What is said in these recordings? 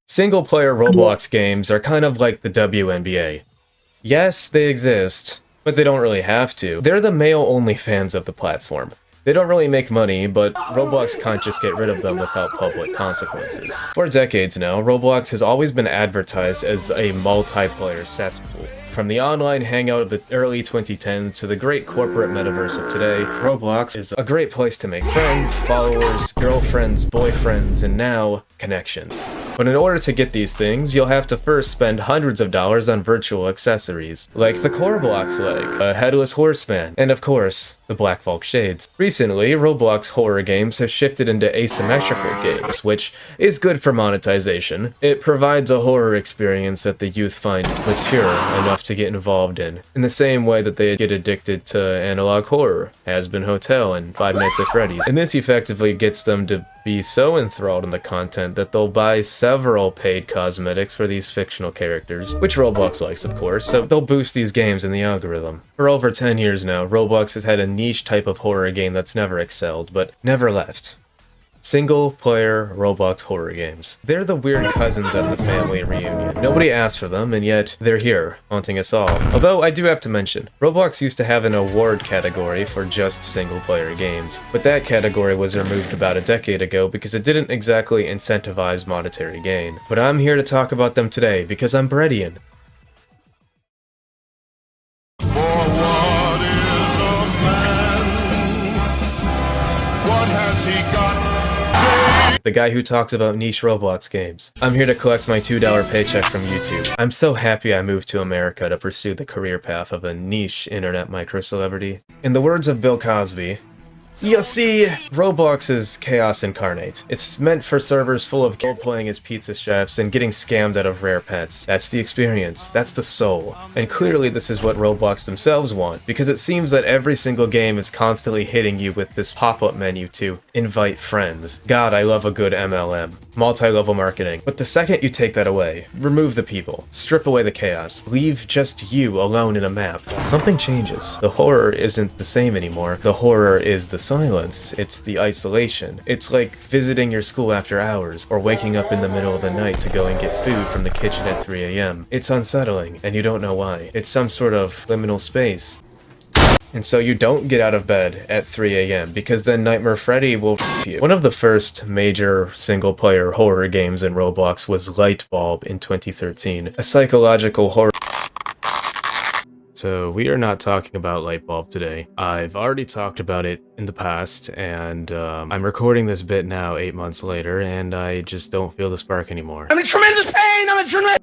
Single-player Roblox games are kind of like the WNBA. Yes, they exist, but they don't really have to. They're the male-only fans of the platform. They don't really make money, but Roblox can't just get rid of them without public consequences. For decades now, Roblox has always been advertised as a multiplayer cesspool. From the online hangout of the early 2010s to the great corporate metaverse of today, Roblox is a great place to make friends, followers, girlfriends, boyfriends, and now, connections. But in order to get these things, you'll have to first spend hundreds of dollars on virtual accessories, like the Roblox leg, a headless horseman, and of course, the Black Vulk shades. Recently, Roblox horror games have shifted into asymmetrical games, which is good for monetization. It provides a horror experience that the youth find mature enough to get involved in the same way that they get addicted to analog horror, Has-Been Hotel, and Five Nights at Freddy's. And this effectively gets them to be so enthralled in the content that they'll buy several paid cosmetics for these fictional characters, which Roblox likes, of course, so they'll boost these games in the algorithm. For over 10 years now, Roblox has had a niche type of horror game that's never excelled, but never left. Single-player Roblox horror games. They're the weird cousins at the family reunion. Nobody asked for them, and yet they're here, haunting us all. Although, I do have to mention, Roblox used to have an award category for just single-player games, but that category was removed about a decade ago because it didn't exactly incentivize monetary gain. But I'm here to talk about them today, because I'm Breadian. The guy who talks about niche Roblox games. I'm here to collect my $2 paycheck from YouTube. I'm so happy I moved to America to pursue the career path of a niche internet micro-celebrity. In the words of Bill Cosby, you see, Roblox is chaos incarnate. It's meant for servers full of kids playing as pizza chefs and getting scammed out of rare pets. That's the experience. That's the soul. And clearly this is what Roblox themselves want, because it seems that every single game is constantly hitting you with this pop-up menu to invite friends. God, I love a good MLM. Multi-level marketing. But the second you take that away, remove the people, strip away the chaos, leave just you alone in a map, something changes. The horror isn't the same anymore. The horror is the silence. It's the isolation. It's like visiting your school after hours, or waking up in the middle of the night to go and get food from the kitchen at 3 a.m. It's unsettling, and you don't know why. It's some sort of liminal space. And so you don't get out of bed at 3 a.m. because then Nightmare Freddy will f you. One of the first major single-player horror games in Roblox was Lightbulb in 2013, a psychological horror. So we are not talking about Lightbulb today. I've already talked about it in the past, and I'm recording this bit now 8 months later, and I just don't feel the spark anymore. I'm in tremendous pain!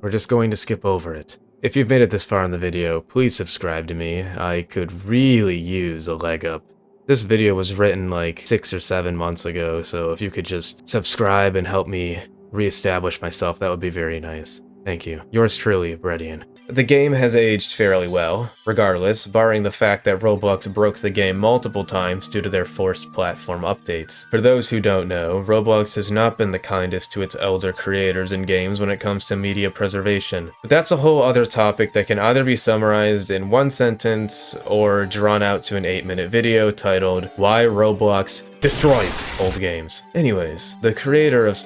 We're just going to skip over it. If you've made it this far in the video, please subscribe to me. I could really use a leg up. This video was written like 6 or 7 months ago, so if you could just subscribe and help me reestablish myself, that would be very nice. Thank you. Yours truly, Breadian. The game has aged fairly well, regardless, barring the fact that Roblox broke the game multiple times due to their forced platform updates. For those who don't know, Roblox has not been the kindest to its elder creators in games when it comes to media preservation. But that's a whole other topic that can either be summarized in one sentence or drawn out to an 8-minute video titled, Why Roblox Destroys Old Games. Anyways, the creator of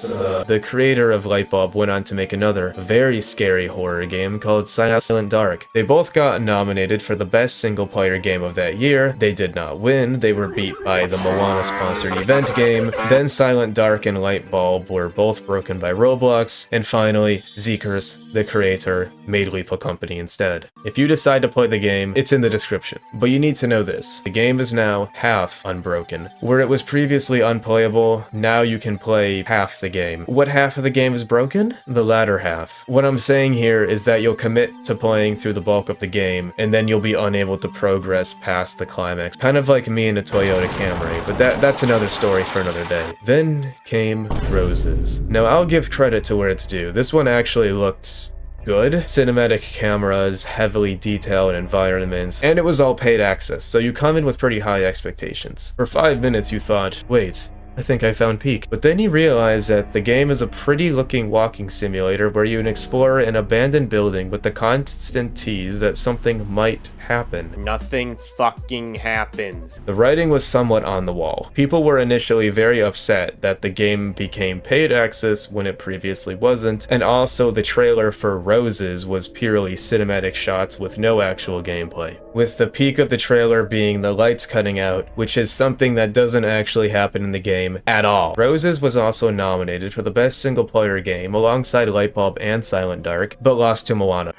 Lightbulb went on to make another very scary horror game called Silent Dark. They both got nominated for the best single-player game of that year. They did not win. They were beat by the Moana-sponsored event game. Then Silent Dark and Lightbulb were both broken by Roblox. And finally, Zeekers, the creator, made Lethal Company instead. If you decide to play the game, it's in the description. But you need to know this. The game is now half unbroken. Where it was previously unplayable, now you can play half the game. What half of the game is broken? The latter half. What I'm saying here is that you'll commit to playing through the bulk of the game, and then you'll be unable to progress past the climax. Kind of like me in a Toyota Camry, but that's another story for another day. Then came Roses. Now I'll give credit to where it's due. This one actually looked good. Cinematic cameras, heavily detailed environments, and it was all paid access, so you come in with pretty high expectations. For 5 minutes you thought, wait, I think I found peak. But then he realized that the game is a pretty looking walking simulator where you explore an abandoned building with the constant tease that something might happen. Nothing fucking happens. The writing was somewhat on the wall. People were initially very upset that the game became paid access when it previously wasn't, and also the trailer for Roses was purely cinematic shots with no actual gameplay. With the peak of the trailer being the lights cutting out, which is something that doesn't actually happen in the game at all. Roses was also nominated for the best single player game alongside Lightbulb and Silent Dark, but lost to Moana.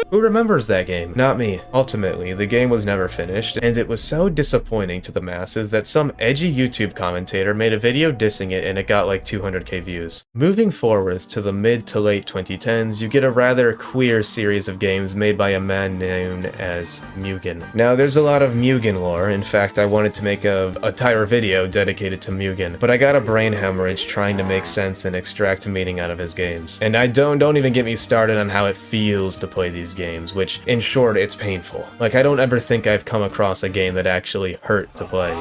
Who remembers that game? Not me. Ultimately, the game was never finished, and it was so disappointing to the masses that some edgy YouTube commentator made a video dissing it and it got like 200k views. Moving forwards to the mid to late 2010s, you get a rather queer series of games made by a man known as Mugan. Now, there's a lot of Mugan lore. In fact, I wanted to make a entire video dedicated to Mugan, but I got a brain hemorrhage trying to make sense and extract meaning out of his games. And don't even get me started on how it feels to play these games, which, in short, it's painful. Like, I don't ever think I've come across a game that actually hurt to play.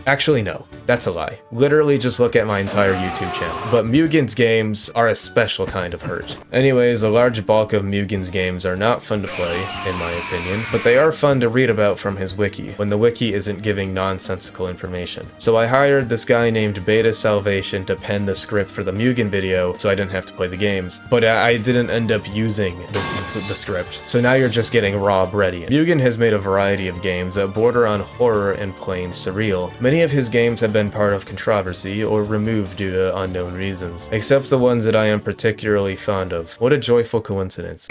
Actually, no. That's a lie. Literally just look at my entire YouTube channel. But Mugan's games are a special kind of hurt. Anyways, a large bulk of Mugan's games are not fun to play, in my opinion, but they are fun to read about from his wiki, when the wiki isn't giving nonsensical information. So I hired this guy named Beta Salvation to pen the script for the Mugan video, so I didn't have to play the games. But I didn't end up using the script. So now you're just getting raw Breadian. Mugan has made a variety of games that border on horror and plain surreal. Many of his games have been part of controversy or removed due to unknown reasons, except the ones that I am particularly fond of. What a joyful coincidence.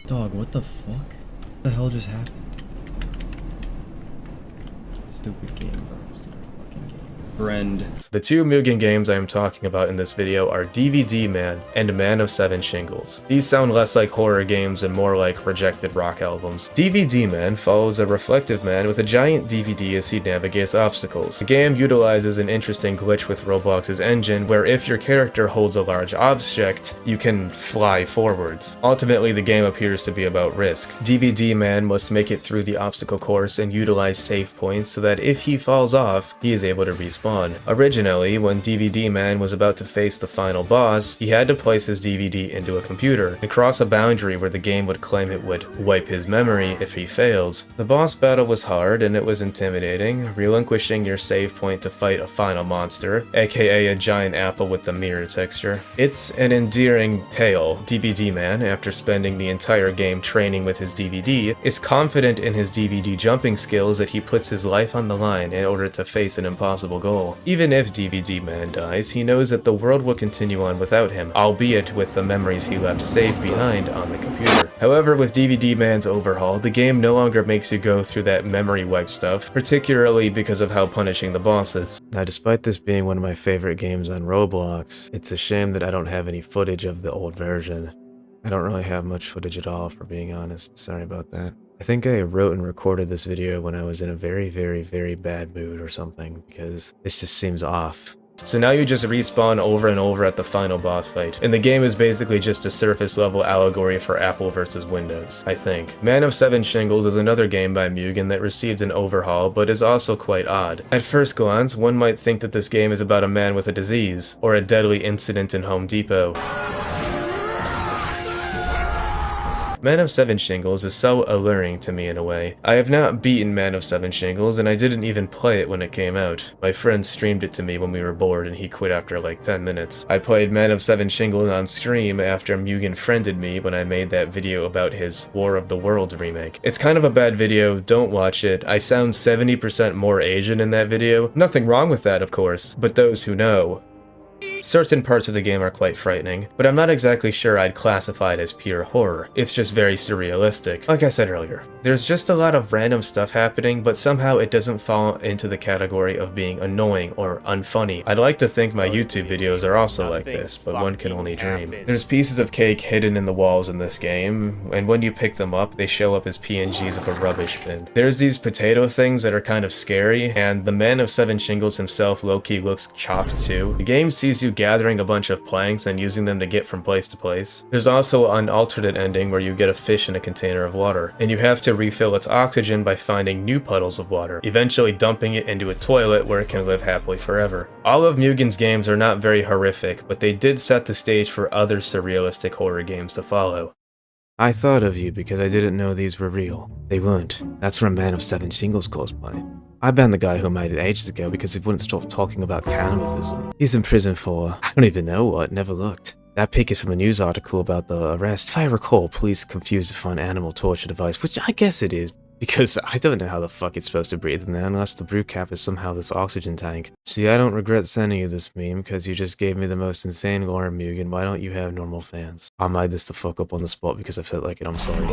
Dog, what the fuck? What the hell just happened? Stupid game, bro. Stupid fucking game. Friend. The two Mugan games I am talking about in this video are DVD Man and Man of Seven Shingles. These sound less like horror games and more like rejected rock albums. DVD Man follows a reflective man with a giant DVD as he navigates obstacles. The game utilizes an interesting glitch with Roblox's engine where if your character holds a large object, you can fly forwards. Ultimately, the game appears to be about risk. DVD Man must make it through the obstacle course and utilize save points so that if he falls off, he is able to respawn. Originally, when DVD Man was about to face the final boss, he had to place his DVD into a computer and cross a boundary where the game would claim it would wipe his memory if he fails. The boss battle was hard and it was intimidating, relinquishing your save point to fight a final monster, aka a giant apple with the mirror texture. It's an endearing tale. DVD Man, after spending the entire game training with his DVD, is confident in his DVD jumping skills that he puts his life on the line in order to face an impossible goal. Even if DVD Man dies, he knows that the world will continue on without him, albeit with the memories he left saved behind on the computer. However, with DVD Man's overhaul, the game no longer makes you go through that memory wipe stuff, particularly because of how punishing the boss is. Now, despite this being one of my favorite games on Roblox, it's a shame that I don't have any footage of the old version. I don't really have much footage at all, for being honest. Sorry about that. I think I wrote and recorded this video when I was in a very, very, very bad mood or something, because this just seems off. So now you just respawn over and over at the final boss fight, and the game is basically just a surface level allegory for Apple versus Windows, I think. Man of Seven Shingles is another game by Mugan that received an overhaul, but is also quite odd. At first glance, one might think that this game is about a man with a disease, or a deadly incident in Home Depot. Man of Seven Shingles is so alluring to me in a way. I have not beaten Man of Seven Shingles, and I didn't even play it when it came out. My friend streamed it to me when we were bored, and he quit after like 10 minutes. I played Man of Seven Shingles on stream after Mugan friended me when I made that video about his War of the Worlds remake. It's kind of a bad video, don't watch it. I sound 70% more Asian in that video. Nothing wrong with that, of course, but those who know. Certain parts of the game are quite frightening, but I'm not exactly sure I'd classify it as pure horror. It's just very surrealistic. Like I said earlier, there's just a lot of random stuff happening, but somehow it doesn't fall into the category of being annoying or unfunny. I'd like to think my YouTube videos are also like this, but one can only dream. There's pieces of cake hidden in the walls in this game, and when you pick them up, they show up as PNGs of a rubbish bin. There's these potato things that are kind of scary, and the Man of Seven Shingles himself low-key looks chopped too. The game sees you gathering a bunch of planks and using them to get from place to place. There's also an alternate ending where you get a fish in a container of water, and you have to refill its oxygen by finding new puddles of water, eventually dumping it into a toilet where it can live happily forever. All of Mugan's games are not very horrific, but they did set the stage for other surrealistic horror games to follow. I thought of you because I didn't know these were real. They weren't. That's from a man of Seven Shingles cosplay. I banned the guy who made it ages ago because he wouldn't stop talking about cannibalism. He's in prison for, I don't even know what, never looked. That pic is from a news article about the arrest. If I recall, police confused it for an animal torture device, which I guess it is, because I don't know how the fuck it's supposed to breathe in there unless the brew cap is somehow this oxygen tank. See, I don't regret sending you this meme because you just gave me the most insane lore, Mugan. Why don't you have normal fans? I made this the fuck up on the spot because I felt like it, I'm sorry.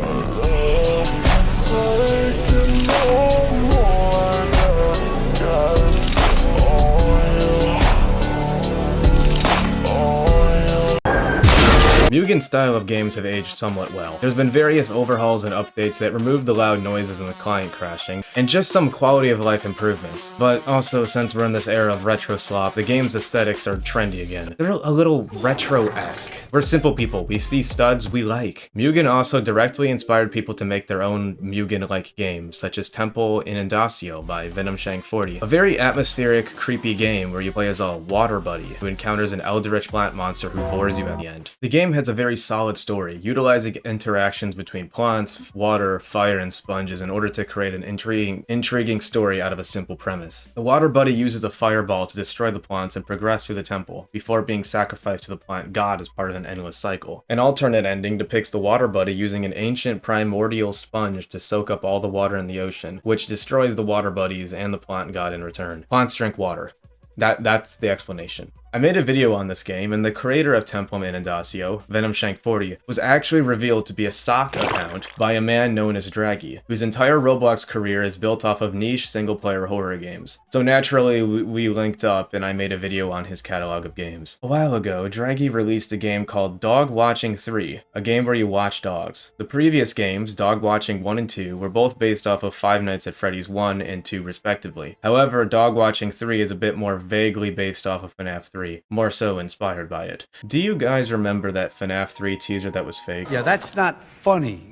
Mugan's style of games have aged somewhat well. There's been various overhauls and updates that remove the loud noises and the client crashing, and just some quality of life improvements. But also, since we're in this era of retro slop, the game's aesthetics are trendy again. They're a little retro-esque. We're simple people, we see studs we like. Mugan also directly inspired people to make their own Mugan-like games, such as Temple Inundacio by Venomshank40, a very atmospheric, creepy game where you play as a water buddy who encounters an eldritch plant monster who bores you at the end. The game has a very solid story, utilizing interactions between plants, water, fire, and sponges in order to create an intriguing story out of a simple premise. The water buddy uses a fireball to destroy the plants and progress through the temple, before being sacrificed to the plant god as part of an endless cycle. An alternate ending depicts the water buddy using an ancient primordial sponge to soak up all the water in the ocean, which destroys the water buddies and the plant god in return. Plants drink water. That's the explanation. I made a video on this game, and the creator of Temple Inundacio, Venomshank40, was actually revealed to be a sock account by a man known as Draggy, whose entire Roblox career is built off of niche single-player horror games. So naturally, we linked up, and I made a video on his catalog of games. A while ago, Draggy released a game called Dog Watching 3, a game where you watch dogs. The previous games, Dog Watching 1 and 2, were both based off of Five Nights at Freddy's 1 and 2 respectively. However, Dog Watching 3 is a bit more vaguely based off of FNAF 3. More so inspired by it. Do you guys remember that FNAF 3 teaser that was fake? Yeah, that's not funny.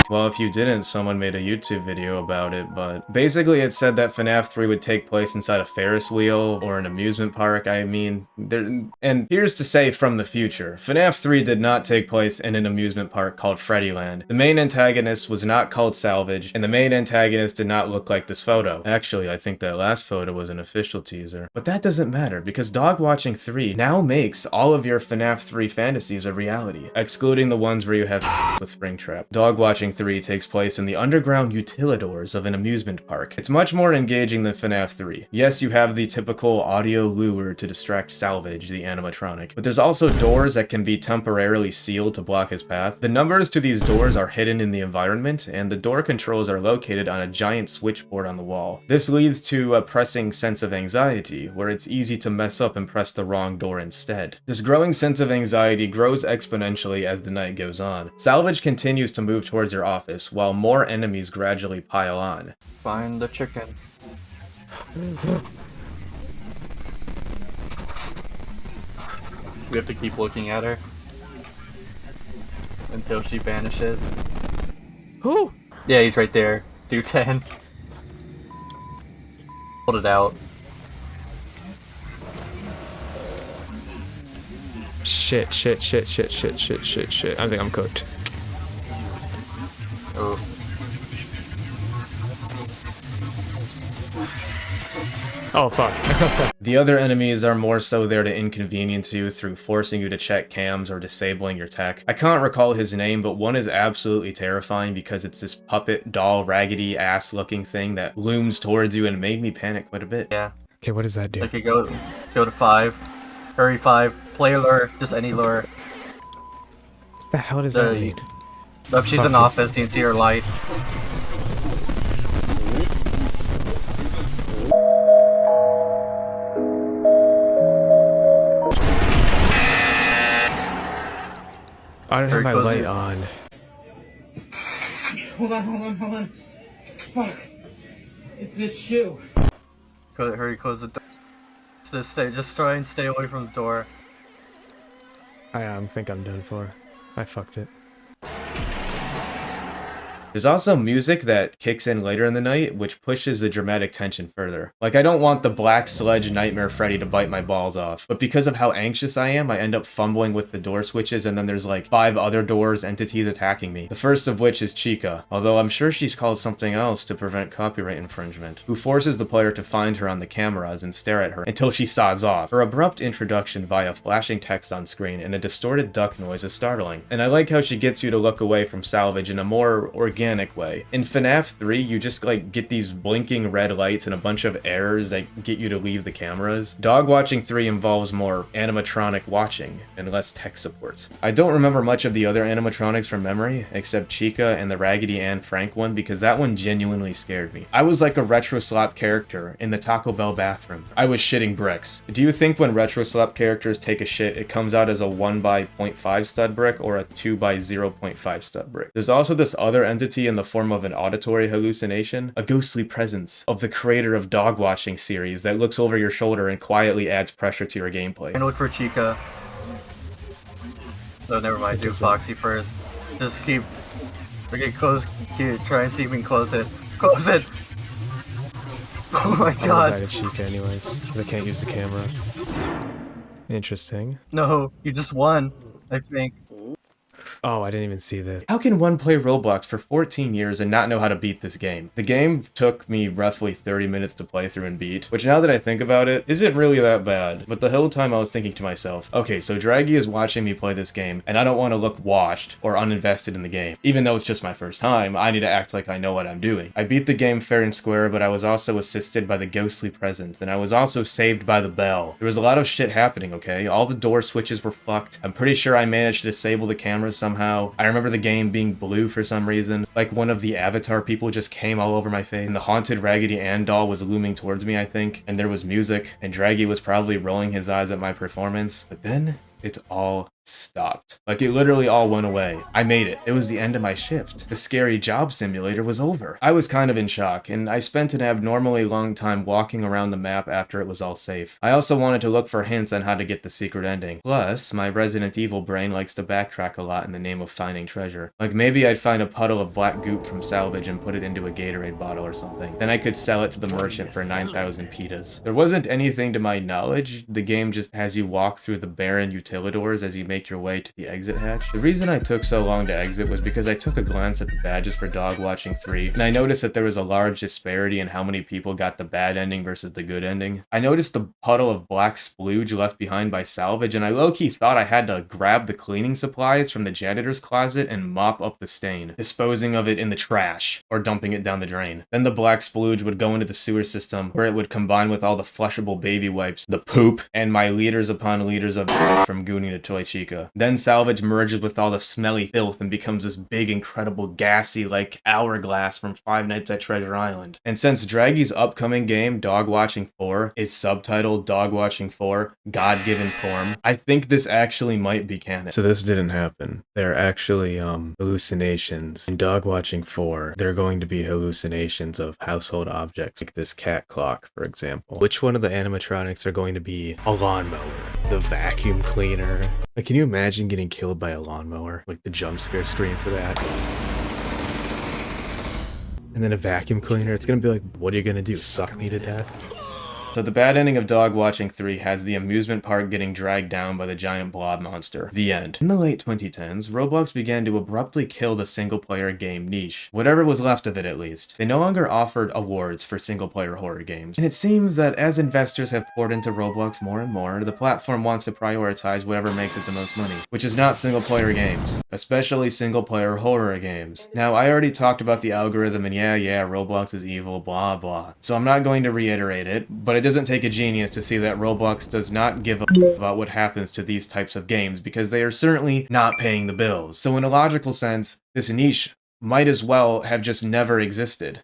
Well, if you didn't, someone made a YouTube video about it, but basically it said that FNAF 3 would take place inside a Ferris wheel or an amusement park. I mean, and here's to say from the future, FNAF 3 did not take place in an amusement park called Freddyland. The main antagonist was not called Salvage, and the main antagonist did not look like this photo. Actually, I think that last photo was an official teaser. But that doesn't matter, because Dog Watching 3 now makes all of your FNAF 3 fantasies a reality, excluding the ones where you have with Springtrap. Dog Watching 3 takes place in the underground utilidors of an amusement park. It's much more engaging than FNAF 3. Yes, you have the typical audio lure to distract Salvage, the animatronic, but there's also doors that can be temporarily sealed to block his path. The numbers to these doors are hidden in the environment, and the door controls are located on a giant switchboard on the wall. This leads to a pressing sense of anxiety, where it's easy to mess up and press the wrong door instead. This growing sense of anxiety grows exponentially as the night goes on. Salvage continues to move towards your office, while more enemies gradually pile on. Find the chicken. We have to keep looking at her until she vanishes. Who? Yeah, he's right there. Do 10. Hold it out. Shit. I think I'm cooked. Oh. Oh, fuck. The other enemies are more so there to inconvenience you through forcing you to check cams or disabling your tech. I can't recall his name, but one is absolutely terrifying because it's this puppet, doll, raggedy ass looking thing that looms towards you and made me panic quite a bit. Yeah. Okay, what does that do? Okay, go to 5. Hurry 5. Play a lure. Just any lure. What the hell does that mean? If she's in office, you can see her light. I don't have my light on. Hold on. Fuck. It's this shoe. Hurry, close the door. Just try and stay away from the door. I think I'm done for. I fucked it. There's also music that kicks in later in the night, which pushes the dramatic tension further. Like, I don't want the Black Sledge Nightmare Freddy to bite my balls off, but because of how anxious I am, I end up fumbling with the door switches, and then there's like 5 other doors, entities attacking me. The first of which is Chica, although I'm sure she's called something else to prevent copyright infringement, who forces the player to find her on the cameras and stare at her until she sods off. Her abrupt introduction via flashing text on screen and a distorted duck noise is startling, and I like how she gets you to look away from Salvage in a more organic way. In FNAF 3, you just like get these blinking red lights and a bunch of errors that get you to leave the cameras. Dog Watching 3 involves more animatronic watching and less tech support. I don't remember much of the other animatronics from memory, except Chica and the Raggedy Ann Frank one, because that one genuinely scared me. I was like a Retro Slop character in the Taco Bell bathroom. I was shitting bricks. Do you think when Retro Slop characters take a shit, it comes out as a 1 by 0.5 stud brick or a 2 by 0.5 stud brick? There's also this other entity in the form of an auditory hallucination, a ghostly presence of the creator of Dog Watching series that looks over your shoulder and quietly adds pressure to your gameplay. And look for Chica. Oh, never mind. Do Foxy first. Just keep. Okay, close. Try and see if we can close it. Close it! Oh my I god. died at Chica anyways, because I can't use the camera. Interesting. No, you just won, I think. Oh, I didn't even see this. How can one play Roblox for 14 years and not know how to beat this game? The game took me roughly 30 minutes to play through and beat, which now that I think about it, isn't really that bad. But the whole time I was thinking to myself, okay, so Draggy is watching me play this game, and I don't want to look washed or uninvested in the game. Even though it's just my first time, I need to act like I know what I'm doing. I beat the game fair and square, but I was also assisted by the ghostly presence, and I was also saved by the bell. There was a lot of shit happening, okay? All the door switches were fucked. I'm pretty sure I managed to disable the cameras somehow. I remember the game being blue for some reason. Like one of the Avatar people just came all over my face. And the haunted Raggedy Ann doll was looming towards me, I think. And there was music. And Draggy was probably rolling his eyes at my performance. But then it all stopped. Like, it literally all went away. I made it. It was the end of my shift. The scary job simulator was over. I was kind of in shock, and I spent an abnormally long time walking around the map after it was all safe. I also wanted to look for hints on how to get the secret ending. Plus, my Resident Evil brain likes to backtrack a lot in the name of finding treasure. Like, maybe I'd find a puddle of black goop from salvage and put it into a Gatorade bottle or something. Then I could sell it to the merchant for 9,000 pitas. There wasn't anything to my knowledge. The game just has you walk through the barren utilidors as you make your way to the exit hatch. The reason I took so long to exit was because I took a glance at the badges for Dog Watching 3, and I noticed that there was a large disparity in how many people got the bad ending versus the good ending. I noticed the puddle of black splooge left behind by salvage, and I low-key thought I had to grab the cleaning supplies from the janitor's closet and mop up the stain, disposing of it in the trash, or dumping it down the drain. Then the black splooge would go into the sewer system, where it would combine with all the flushable baby wipes, the poop, and my liters upon liters of from Goonie to Toy Chica. Then salvage merges with all the smelly filth and becomes this big, incredible, gassy, like hourglass from Five Nights at Treasure Island. And since Draggy's upcoming game, Dog Watching 4, is subtitled Dog Watching 4, God-Given Form, I think this actually might be canon. So this didn't happen. They're actually, hallucinations. In Dog Watching 4, they're going to be hallucinations of household objects, like this cat clock, for example. Which one of the animatronics are going to be a lawnmower? The vacuum cleaner? Like, can you imagine getting killed by a lawnmower? Like the jump scare screen for that. And then a vacuum cleaner, it's gonna be like, what are you gonna do, suck me to death? So the bad ending of Dog Watching 3 has the amusement park getting dragged down by the giant blob monster. The end. In the late 2010s, Roblox began to abruptly kill the single-player game niche. Whatever was left of it, at least. They no longer offered awards for single-player horror games. And it seems that as investors have poured into Roblox more and more, the platform wants to prioritize whatever makes it the most money, which is not single-player games, especially single-player horror games. Now, I already talked about the algorithm, and yeah, Roblox is evil, blah, blah. So I'm not going to reiterate it, but it doesn't take a genius to see that Roblox does not give a about what happens to these types of games, because they are certainly not paying the bills. So in a logical sense, this niche might as well have just never existed.